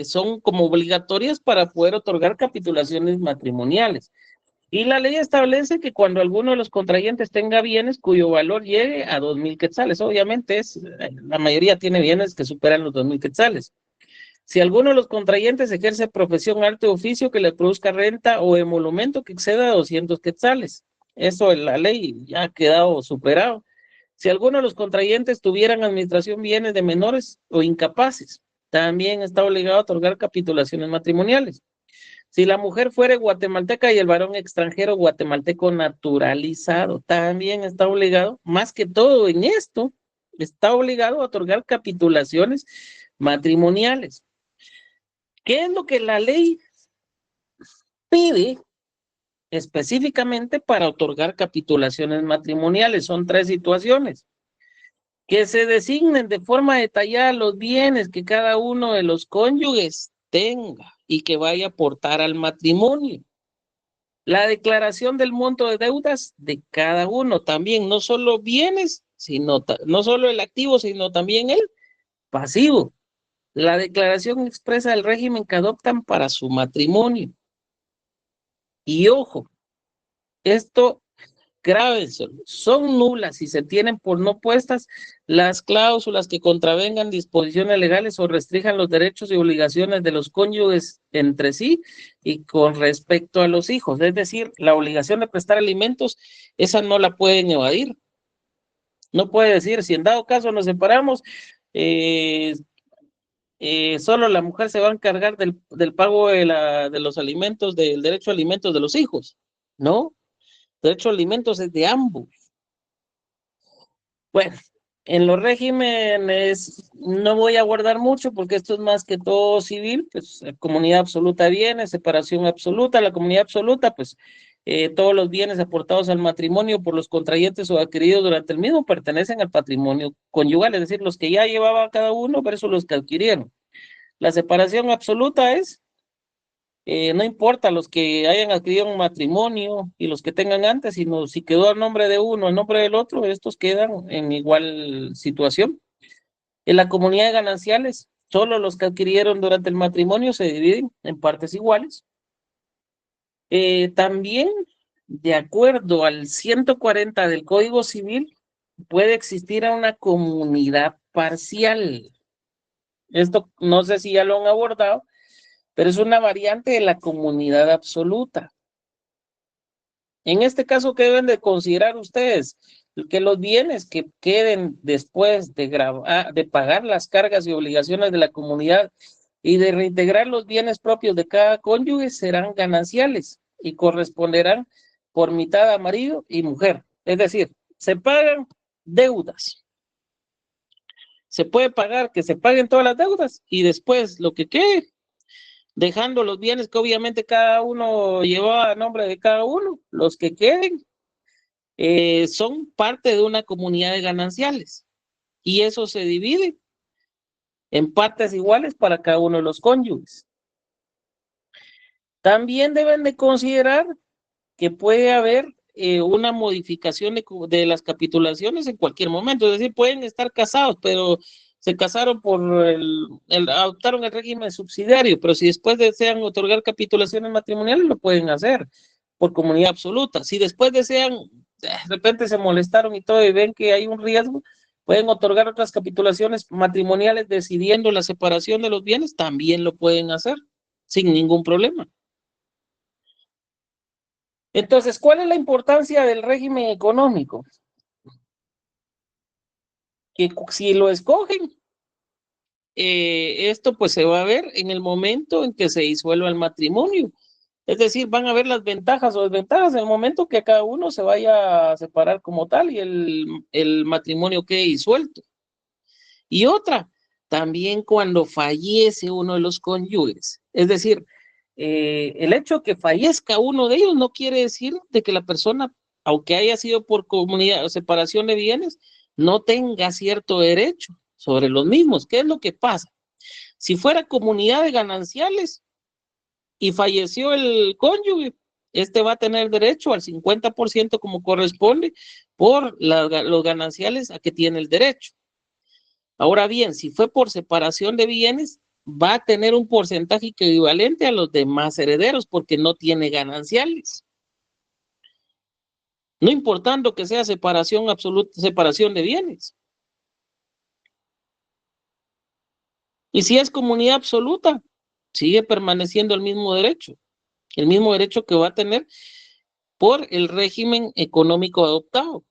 son como obligatorias para poder otorgar capitulaciones matrimoniales. Y la ley establece que cuando alguno de los contrayentes tenga bienes cuyo valor llegue a 2,000 quetzales, obviamente la mayoría tiene bienes que superan los 2,000 quetzales. Si alguno de los contrayentes ejerce profesión, arte o oficio que le produzca renta o emolumento que exceda 200 quetzales, eso en la ley ya ha quedado superado. Si alguno de los contrayentes tuvieran administración bienes de menores o incapaces, también está obligado a otorgar capitulaciones matrimoniales. Si la mujer fuere guatemalteca y el varón extranjero guatemalteco naturalizado, también está obligado, más que todo en esto, está obligado a otorgar capitulaciones matrimoniales. ¿Qué es lo que la ley pide específicamente para otorgar capitulaciones matrimoniales? Son 3 situaciones. Que se designen de forma detallada los bienes que cada uno de los cónyuges tenga y que vaya a aportar al matrimonio. La declaración del monto de deudas de cada uno también, no solo bienes, no solo el activo, sino también el pasivo. La declaración expresa el régimen que adoptan para su matrimonio. Y ojo, esto grábenselo, son nulas si se tienen por no puestas las cláusulas que contravengan disposiciones legales o restrinjan los derechos y obligaciones de los cónyuges entre sí y con respecto a los hijos. Es decir, la obligación de prestar alimentos, esa no la pueden evadir. No puede decir, si en dado caso nos separamos, solo la mujer se va a encargar del pago de los alimentos, del derecho a alimentos de los hijos. No, derecho a alimentos es de ambos. Bueno, en los regímenes no voy a guardar mucho porque esto es más que todo civil, pues comunidad absoluta viene, separación absoluta, la comunidad absoluta pues todos los bienes aportados al matrimonio por los contrayentes o adquiridos durante el mismo pertenecen al patrimonio conyugal, es decir, los que ya llevaba cada uno versus los que adquirieron. La separación absoluta es, no importa los que hayan adquirido un matrimonio y los que tengan antes, sino si quedó el nombre de uno, el nombre del otro, estos quedan en igual situación. En la comunidad de gananciales, solo los que adquirieron durante el matrimonio se dividen en partes iguales. También, de acuerdo al 140 del Código Civil, puede existir una comunidad parcial. Esto no sé si ya lo han abordado, pero es una variante de la comunidad absoluta. En este caso, ¿qué deben de considerar ustedes? Que los bienes que queden después de pagar las cargas y obligaciones de la comunidad y de reintegrar los bienes propios de cada cónyuge serán gananciales y corresponderán por mitad a marido y mujer. Es decir, se pagan deudas. Se puede pagar, que se paguen todas las deudas y después lo que quede, dejando los bienes que obviamente cada uno llevaba a nombre de cada uno, los que queden son parte de una comunidad de gananciales y eso se divide en partes iguales para cada uno de los cónyuges. También deben de considerar que puede haber una modificación de las capitulaciones en cualquier momento, es decir, pueden estar casados, pero se casaron adoptaron el régimen subsidiario, pero si después desean otorgar capitulaciones matrimoniales, lo pueden hacer por comunidad absoluta. Si después desean, de repente se molestaron y todo y ven que hay un riesgo, pueden otorgar otras capitulaciones matrimoniales decidiendo la separación de los bienes, también lo pueden hacer sin ningún problema. Entonces, ¿cuál es la importancia del régimen económico? Que si lo escogen, esto pues se va a ver en el momento en que se disuelva el matrimonio. Es decir, van a ver las ventajas o desventajas en el momento que cada uno se vaya a separar como tal y el matrimonio quede disuelto. Y otra, también cuando fallece uno de los cónyuges. Es decir, el hecho de que fallezca uno de ellos no quiere decir de que la persona, aunque haya sido por comunidad o separación de bienes, no tenga cierto derecho sobre los mismos. ¿Qué es lo que pasa? Si fuera comunidad de gananciales y falleció el cónyuge, este va a tener derecho al 50% como corresponde por los gananciales a que tiene el derecho. Ahora bien, si fue por separación de bienes, va a tener un porcentaje equivalente a los demás herederos porque no tiene gananciales. No importando que sea separación absoluta, separación de bienes. Y si es comunidad absoluta, sigue permaneciendo el mismo derecho que va a tener por el régimen económico adoptado.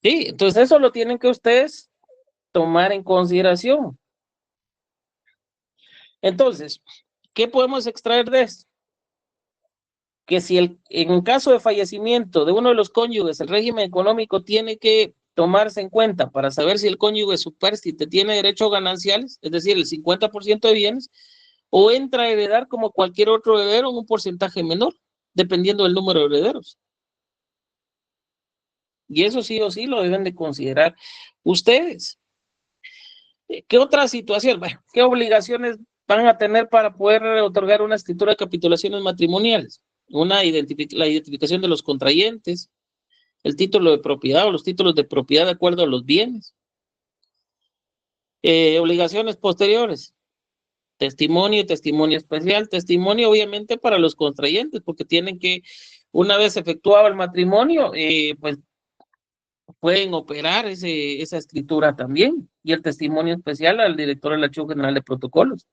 Sí, entonces eso lo tienen que ustedes tomar en consideración. Entonces, ¿qué podemos extraer de esto? Que si en caso de fallecimiento de uno de los cónyuges, el régimen económico tiene que tomarse en cuenta para saber si el cónyuge supérstite tiene derecho a gananciales, es decir, el 50% de bienes, o entra a heredar como cualquier otro heredero en un porcentaje menor, dependiendo del número de herederos. Y eso sí o sí lo deben de considerar ustedes. ¿Qué otra situación? Bueno, ¿qué obligaciones van a tener para poder otorgar una escritura de capitulaciones matrimoniales? La identificación de los contrayentes, el título de propiedad o los títulos de propiedad de acuerdo a los bienes. Obligaciones posteriores. Testimonio y testimonio especial. Testimonio obviamente para los contrayentes, porque tienen que, una vez efectuado el matrimonio, pues pueden operar esa escritura también. Y el testimonio especial al director del Archivo General de Protocolos.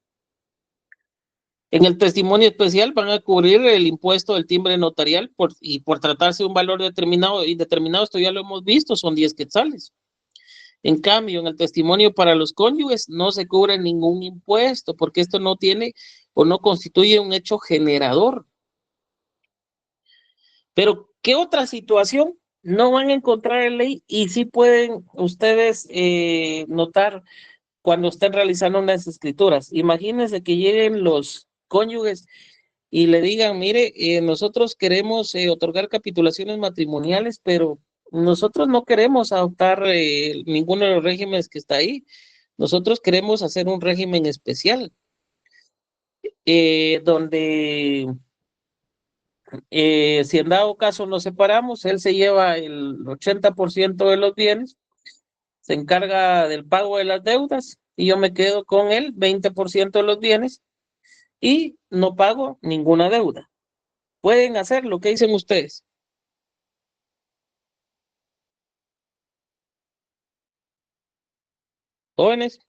En el testimonio especial van a cubrir el impuesto del timbre notarial y por tratarse de un valor indeterminado, esto ya lo hemos visto, son 10 quetzales. En cambio, en el testimonio para los cónyuges no se cubre ningún impuesto porque esto no tiene o no constituye un hecho generador. Pero, ¿qué otra situación no van a encontrar en ley y sí pueden ustedes notar cuando estén realizando unas escrituras? Imagínense que lleguen los cónyuges y le digan, mire, nosotros queremos otorgar capitulaciones matrimoniales, pero nosotros no queremos adoptar ninguno de los regímenes que está ahí. Nosotros queremos hacer un régimen especial, donde si en dado caso nos separamos, él se lleva el 80% de los bienes, se encarga del pago de las deudas y yo me quedo con el 20% de los bienes y no pago ninguna deuda. Pueden hacer lo que dicen ustedes. Jóvenes.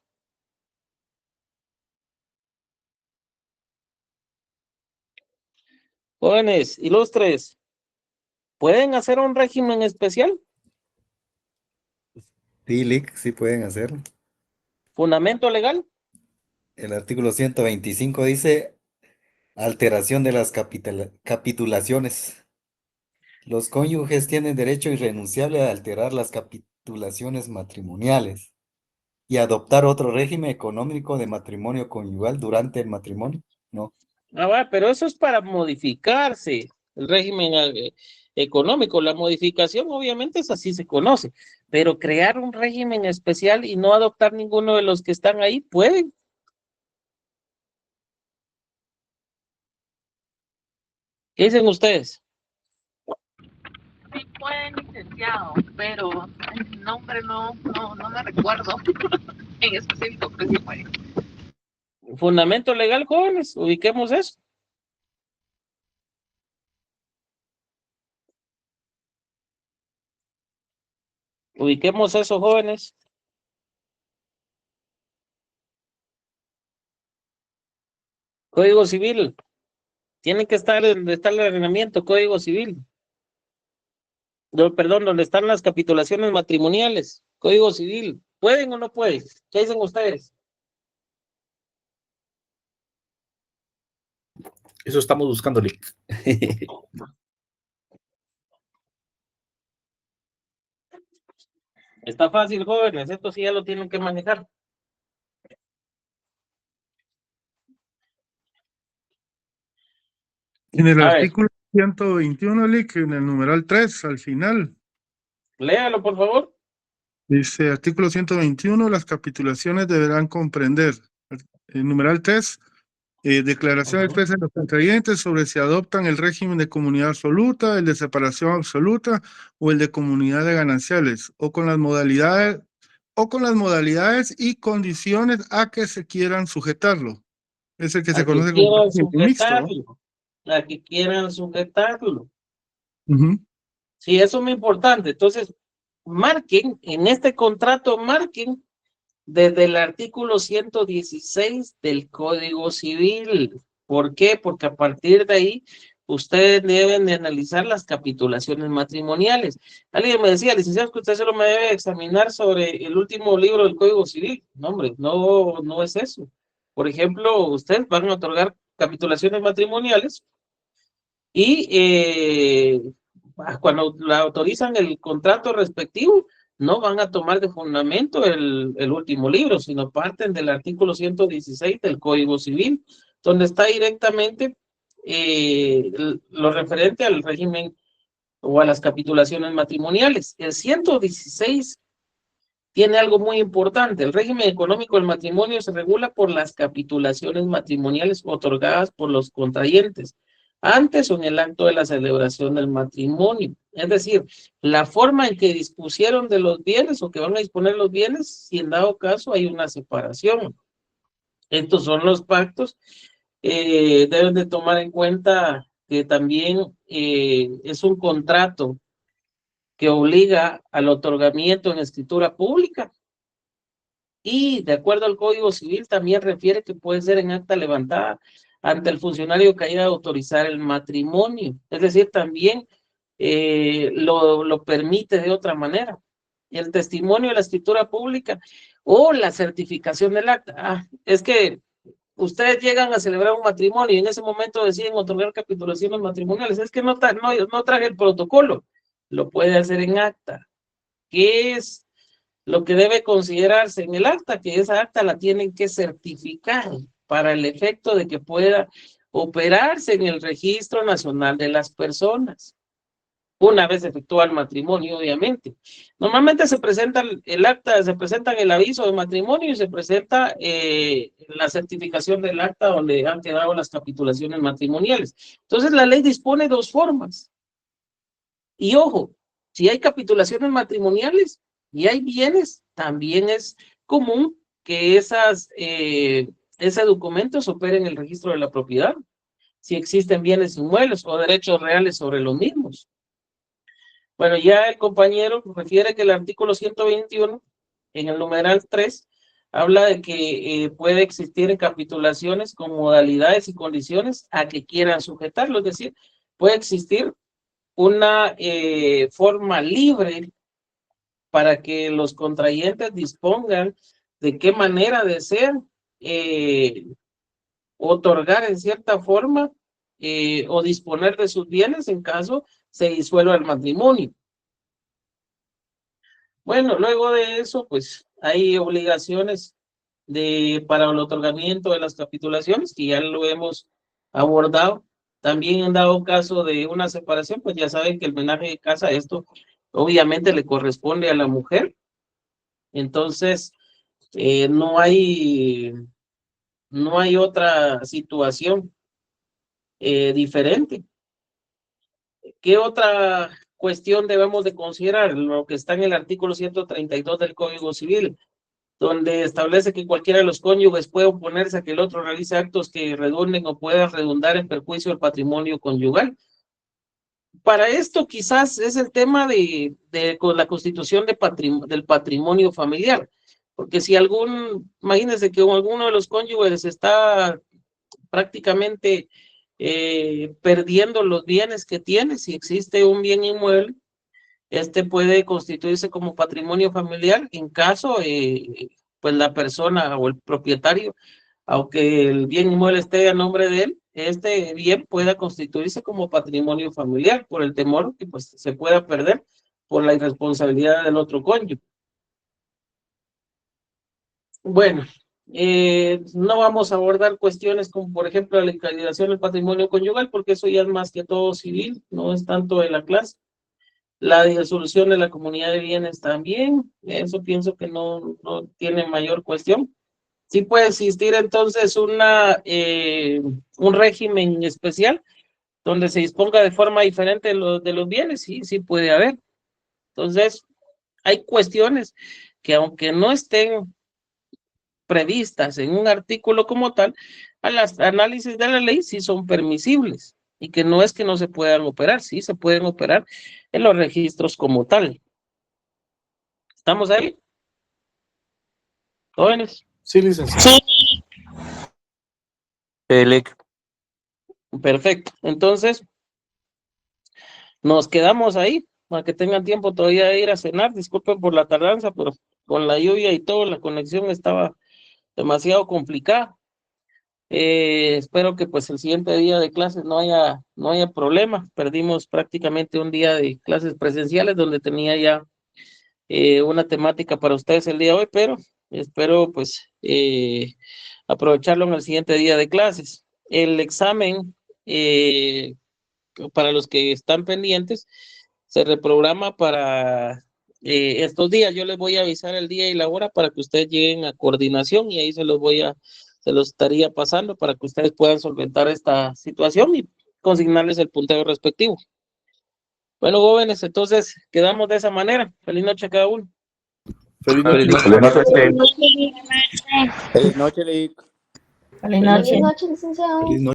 Jóvenes, ilustres, ¿pueden hacer un régimen especial? Sí, Lick, sí pueden hacerlo. ¿Fundamento legal? El artículo 125 dice alteración de las capitulaciones. Los cónyuges tienen derecho irrenunciable a alterar las capitulaciones matrimoniales y adoptar otro régimen económico de matrimonio conyugal durante el matrimonio. No. Pero eso es para modificarse el régimen económico. La modificación obviamente es así se conoce, pero crear un régimen especial y no adoptar ninguno de los que están ahí, pueden. ¿Qué dicen ustedes? Sí pueden, licenciado, pero el nombre no me recuerdo en específico, pero sí pueden. Fundamento legal, jóvenes, ubiquemos eso. Ubiquemos eso, jóvenes. Código civil. Tiene que estar donde está el ordenamiento, Código civil. No, perdón, donde están las capitulaciones matrimoniales, Código civil. ¿Pueden o no pueden? ¿Qué dicen ustedes? Eso estamos buscando, Lick. Está fácil, jóvenes, esto sí ya lo tienen que manejar. En el A ver. artículo 121, Lick, en el numeral 3, al final, Léalo, por favor. dice artículo 121, las capitulaciones deberán comprender, el numeral 3, declaración expresa de los contrayentes sobre si adoptan el régimen de comunidad absoluta, el de separación absoluta o el de comunidad de gananciales, o con las modalidades y condiciones a que se quieran sujetarlo. Es el que se conoce como régimen mixto, ¿no? A que quieran sujetarlo. Ujú. Sí, eso es muy importante. Entonces, marquen, en este contrato, marquen desde el artículo 116 del Código Civil. ¿Por qué? Porque a partir de ahí, ustedes deben de analizar las capitulaciones matrimoniales. Alguien me decía, licenciado, que usted solo me debe examinar sobre el último libro del Código Civil. No, hombre, no es eso. Por ejemplo, ustedes van a otorgar capitulaciones matrimoniales y cuando la autorizan el contrato respectivo, no van a tomar de fundamento el último libro, sino parten del artículo 116 del Código Civil, donde está directamente lo referente al régimen o a las capitulaciones matrimoniales. El 116 tiene algo muy importante. El régimen económico del matrimonio se regula por las capitulaciones matrimoniales otorgadas por los contrayentes antes o en el acto de la celebración del matrimonio. Es decir, la forma en que dispusieron de los bienes o que van a disponer los bienes, si en dado caso hay una separación. Estos son los pactos. Deben de tomar en cuenta que también es un contrato que obliga al otorgamiento en escritura pública. Y de acuerdo al Código Civil también refiere que puede ser en acta levantada ante el funcionario que haya de autorizar el matrimonio. Es decir, también lo permite de otra manera. El testimonio de la escritura pública o la certificación del acta. Es que ustedes llegan a celebrar un matrimonio y en ese momento deciden otorgar capitulaciones matrimoniales. Es que no traje el protocolo. Lo puede hacer en acta. ¿Qué es lo que debe considerarse en el acta? Que esa acta la tienen que certificar para el efecto de que pueda operarse en el Registro Nacional de las Personas, una vez efectuado el matrimonio, obviamente. Normalmente se presenta el acta, se presenta el aviso de matrimonio y se presenta la certificación del acta donde han quedado las capitulaciones matrimoniales. Entonces la ley dispone dos formas. Y ojo, si hay capitulaciones matrimoniales y hay bienes, también es común que ese documento se opere en el registro de la propiedad, si existen bienes inmuebles o derechos reales sobre los mismos. Bueno, ya el compañero refiere que el artículo 121, en el numeral 3, habla de que puede existir capitulaciones con modalidades y condiciones a que quieran sujetarlo, es decir, puede existir una forma libre para que los contrayentes dispongan de qué manera desean otorgar en cierta forma o disponer de sus bienes en caso se disuelva el matrimonio. Bueno, luego de eso, pues hay obligaciones para el otorgamiento de las capitulaciones, que ya lo hemos abordado. También en dado caso de una separación, pues ya saben que el menaje de casa, esto obviamente le corresponde a la mujer. Entonces, no hay otra situación diferente. ¿Qué otra cuestión debemos de considerar? Lo que está en el artículo 132 del Código Civil, donde establece que cualquiera de los cónyuges puede oponerse a que el otro realice actos que redunden o puedan redundar en perjuicio del patrimonio conyugal. Para esto quizás es el tema con la constitución del patrimonio familiar, porque si imagínense que alguno de los cónyuges está prácticamente perdiendo los bienes que tiene, si existe un bien inmueble, este puede constituirse como patrimonio familiar en caso, pues la persona o el propietario, aunque el bien inmueble esté a nombre de él, este bien pueda constituirse como patrimonio familiar por el temor que pues se pueda perder por la irresponsabilidad del otro cónyuge. Bueno, no vamos a abordar cuestiones como por ejemplo la liquidación del patrimonio conyugal, porque eso ya es más que todo civil, no es tanto de la clase. La disolución de la comunidad de bienes también, eso pienso que no tiene mayor cuestión. Sí puede existir entonces un régimen especial donde se disponga de forma diferente de los bienes, sí puede haber. Entonces, hay cuestiones que aunque no estén previstas en un artículo como tal, a las análisis de la ley sí son permisibles y que no es que no se puedan operar, sí se pueden operar en los registros como tal. ¿Estamos ahí? ¿Jóvenes? Sí, licenciado. Sí. Perfecto. Entonces, nos quedamos ahí para que tengan tiempo todavía de ir a cenar. Disculpen por la tardanza, pero con la lluvia y todo, la conexión estaba demasiado complicada. Espero que pues el siguiente día de clases no haya problema. Perdimos prácticamente un día de clases presenciales donde tenía ya una temática para ustedes el día de hoy, pero espero pues aprovecharlo en el siguiente día de clases. El examen, para los que están pendientes, se reprograma para estos días. Yo les voy a avisar el día y la hora para que ustedes lleguen a coordinación y ahí se los estaría pasando para que ustedes puedan solventar esta situación y consignarles el punteo respectivo. Bueno, jóvenes, entonces quedamos de esa manera. Feliz noche a cada uno. Feliz noche. Feliz noche, Lic. Feliz noche. Feliz noche, licenciado. Feliz noche.